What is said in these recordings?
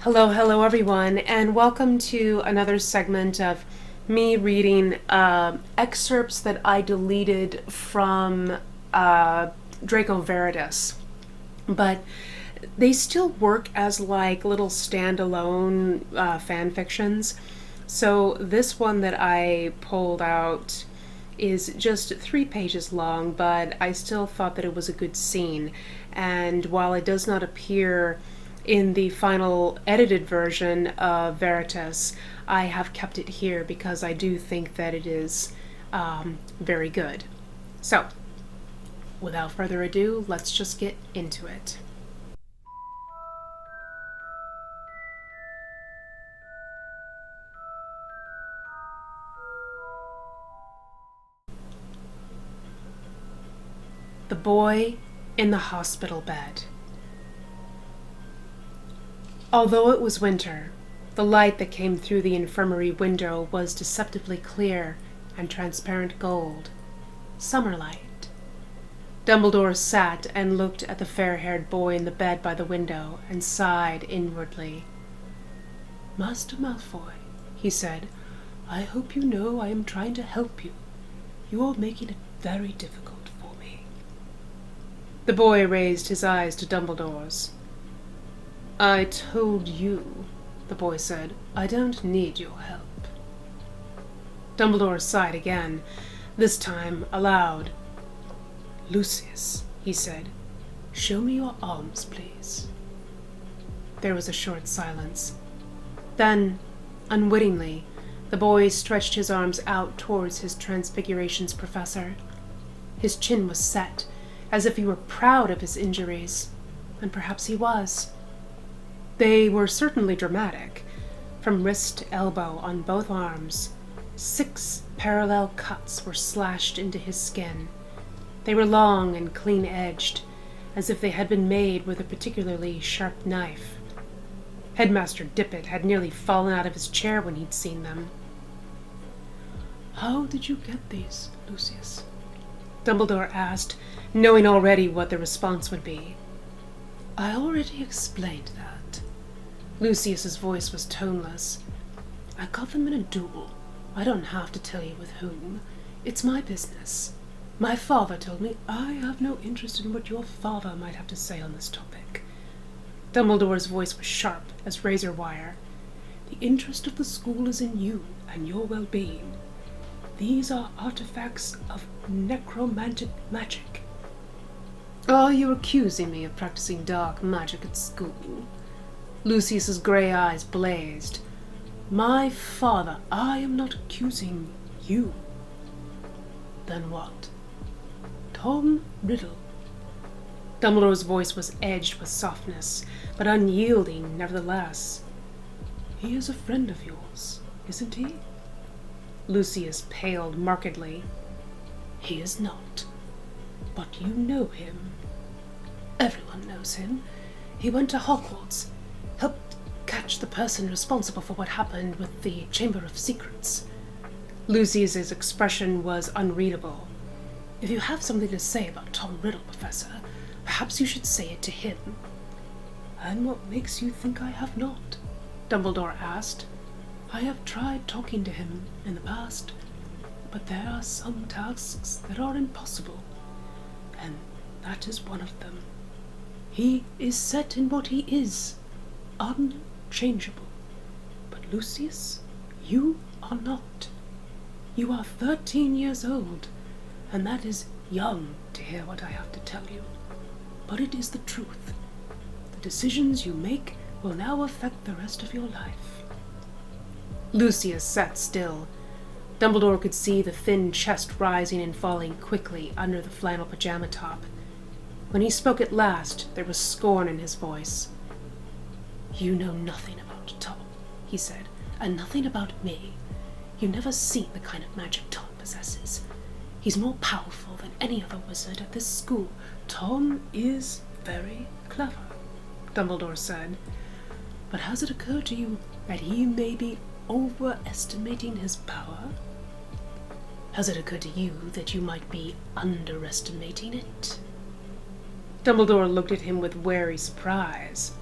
Hello everyone, and welcome to another segment of me reading excerpts that I deleted from Draco Veritas. But they still work as like little standalone fan fictions. So this one that I pulled out is just 3 pages long, but I still thought that it was a good scene. And while it does not appear in the final edited version of Veritas, I have kept it here because I do think that it is very good. So, without further ado, let's just get into it. The boy in the hospital bed. Although it was winter, the light that came through the infirmary window was deceptively clear and transparent gold. Summer light. Dumbledore sat and looked at the fair-haired boy in the bed by the window and sighed inwardly. "Master Malfoy," he said, "I hope you know I am trying to help you. You are making it very difficult for me." The boy raised his eyes to Dumbledore's. "I told you," the boy said, "I don't need your help." Dumbledore sighed again, this time aloud. "Lucius," he said, "show me your arms, please." There was a short silence. Then, unwittingly, the boy stretched his arms out towards his Transfigurations professor. His chin was set, as if he were proud of his injuries, and perhaps he was. They were certainly dramatic. From wrist to elbow on both arms, 6 parallel cuts were slashed into his skin. They were long and clean-edged, as if they had been made with a particularly sharp knife. Headmaster Dippet had nearly fallen out of his chair when he'd seen them. "How did you get these, Lucius?" Dumbledore asked, knowing already what the response would be. "I already explained that." Lucius's voice was toneless. "I got them in a duel. I don't have to tell you with whom. It's my business. My father told me I have no interest in what your father might have to say on this topic." Dumbledore's voice was sharp as razor wire. "The interest of the school is in you and your well-being. These are artifacts of necromantic magic." "Are you accusing me of practicing dark magic at school?" Lucius's grey eyes blazed. "My father, I am not accusing you." "Then what?" "Tom Riddle." Dumbledore's voice was edged with softness, but unyielding nevertheless. "He is a friend of yours, isn't he?" Lucius paled markedly. "He is not. But you know him." "Everyone knows him. He went to Hogwarts. Helped catch the person responsible for what happened with the Chamber of Secrets." Lucius's expression was unreadable. "If you have something to say about Tom Riddle, Professor, perhaps you should say it to him." "And what makes you think I have not?" Dumbledore asked. "I have tried talking to him in the past, but there are some tasks that are impossible, and that is one of them. He is set in what he is, unchangeable. But Lucius, you are not. You are 13 years old, and that is young to hear what I have to tell you. But it is the truth. The decisions you make will now affect the rest of your life." Lucius sat still. Dumbledore could see the thin chest rising and falling quickly under the flannel pajama top. When he spoke at last, there was scorn in his voice. "You know nothing about Tom," he said, "and nothing about me. You've never seen the kind of magic Tom possesses. He's more powerful than any other wizard at this school." "Tom is very clever," Dumbledore said. "But has it occurred to you that he may be overestimating his power? Has it occurred to you that you might be underestimating it?" Dumbledore looked at him with wary surprise.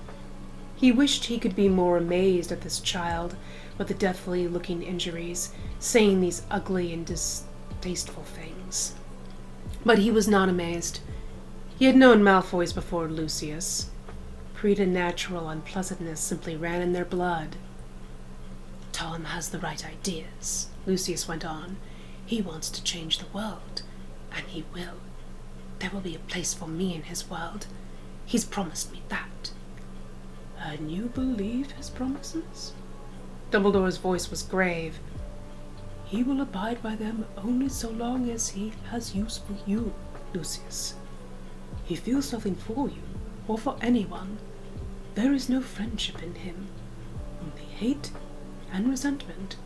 He wished he could be more amazed at this child with the deathly-looking injuries, saying these ugly and distasteful things. But he was not amazed. He had known Malfoys before Lucius. Preternatural unpleasantness simply ran in their blood. Tom has the right ideas, Lucius went on. He wants to change the world, and he will. There will be a place for me in his world. He's promised me that. And you believe his promises? Dumbledore's voice was grave. He will abide by them only so long as he has use for you, Lucius. He feels nothing for you, or for anyone. There is no friendship in him, only hate and resentment,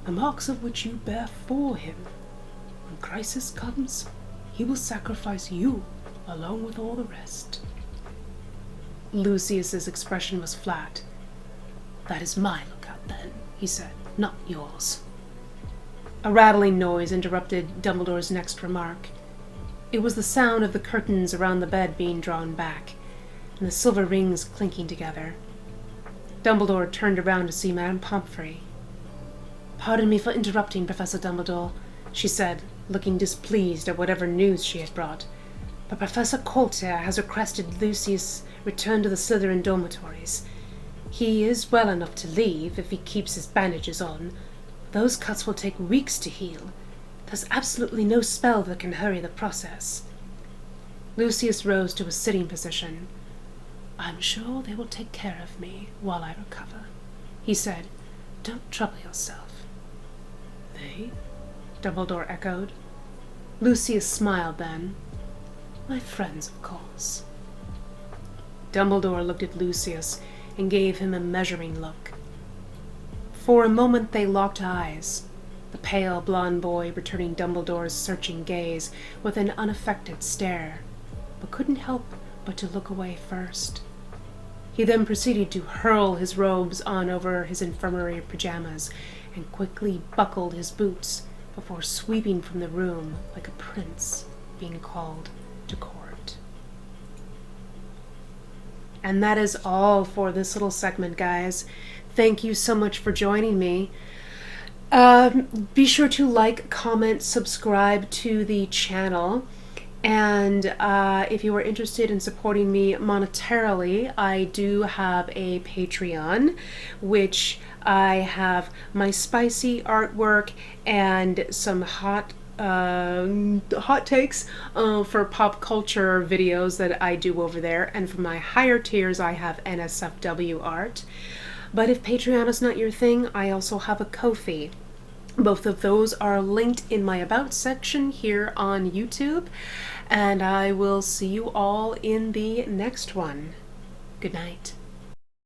the marks of which you bear for him. When crisis comes, he will sacrifice you along with all the rest. Lucius's expression was flat. That is my lookout, then, he said, not yours. A rattling noise interrupted Dumbledore's next remark. It was the sound of the curtains around the bed being drawn back, and the silver rings clinking together. Dumbledore turned around to see Madame Pomfrey. Pardon me for interrupting, Professor Dumbledore, she said, looking displeased at whatever news she had brought, but Professor Coulter has requested Lucius return to the Slytherin dormitories. He is well enough to leave if he keeps his bandages on. Those cuts will take weeks to heal. There's absolutely no spell that can hurry the process. Lucius rose to a sitting position. I'm sure they will take care of me while I recover, he said. Don't trouble yourself. They? Dumbledore echoed. Lucius smiled then. My friends, of course. Dumbledore looked at Lucius and gave him a measuring look. For a moment they locked eyes, the pale blond boy returning Dumbledore's searching gaze with an unaffected stare, but couldn't help but to look away first. He then proceeded to hurl his robes on over his infirmary pajamas and quickly buckled his boots before sweeping from the room like a prince being called to court. And that is all for this little segment, guys. Thank you so much for joining me. Be sure to like, comment, subscribe to the channel. And if you are interested in supporting me monetarily, I do have a Patreon, which I have my spicy artwork and some hot takes for pop culture videos that I do over there. And for my higher tiers, I have NSFW art. But if Patreon is not your thing, I also have a Ko-fi. Both of those are linked in my About section here on YouTube. And I will see you all in the next one. Good night.